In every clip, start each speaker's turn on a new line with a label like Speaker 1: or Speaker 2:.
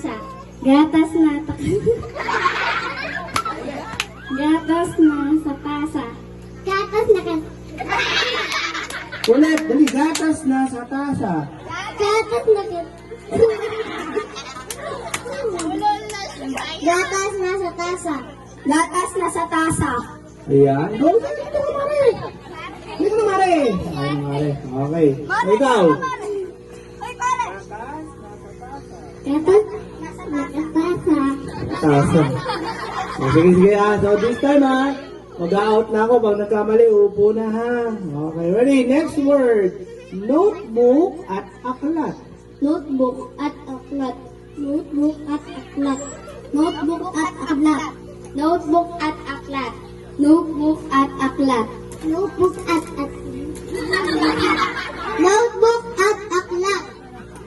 Speaker 1: tasa. Gatas na gatas na sa tasa. Gatas na
Speaker 2: Ulit, dali, gatas na sa tasa.
Speaker 1: gatas na gatas na sa tasa. Gatas na sa tasa.
Speaker 2: Ayan. Go, dito ka, Mare. Dito ka, Mare. Ay, Mare. Okay. Ikaw.
Speaker 1: Gatas na sa tasa.
Speaker 2: Tasa. Oh, sige, sige. So this time, mag-out na ako. Pag nagkamali, upo na, ha. Okay, ready? Next word. Notebook at aklat.
Speaker 1: Notebook at aklat. Notebook at aklat. Notebook at aklat. Notebook at aklat. Notebook at aklat. Notebook at aklat. Notebook at aklat.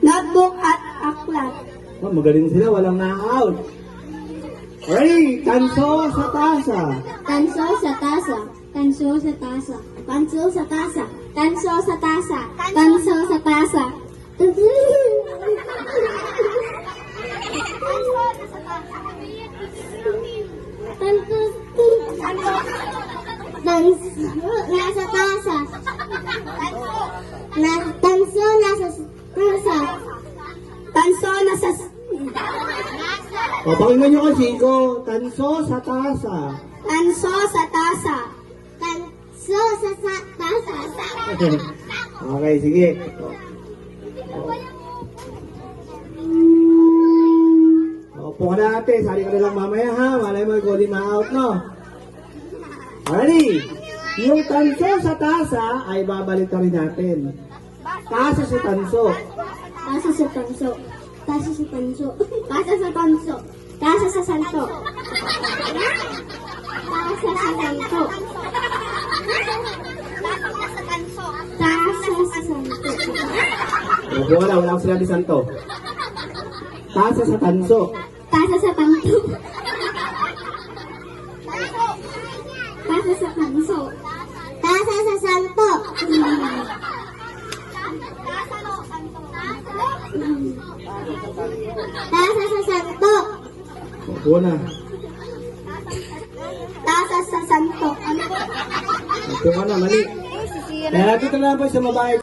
Speaker 1: Notebook at aklat.
Speaker 2: Oh, magaling sila. Walang na-out. Ready? Tanso sa tasa.
Speaker 1: Tanso sa tasa. Tanso sa tasa. Tanso sa tasa. Tanso sa tasa. Tanso sa tasa. Nasa tasa. Tanso nasa tasa. Tanso nasa
Speaker 2: O, pakinggan nyo kasi ko. Tanso sa tasa.
Speaker 1: Tanso sa tasa. Tanso sa tasa.
Speaker 2: Okay, sige. Upo ka na ate. Sali ka na lang mamaya, ha. Malay mo, ikaw din ma-out, no? Ready? Yung tanso sa tasa ay babalik rin natin. Tasa sa tanso.
Speaker 1: Tasa sa tanso. Tasa sa tanso. Tasa sa tanso. Tasa sa santo. Tasa sa santo. Tasa sa santo.
Speaker 2: Upo ka na, wala akong sinabi santo. Tasa sa tanso.
Speaker 1: Tasa sa tanto. Tasa sa tanso. Tasa sa santo. Tasa sa santo.
Speaker 2: Upo na.
Speaker 1: Tasa sa santo.
Speaker 2: Upo ka na, mali. Kaya dito na lang po sa mabahay.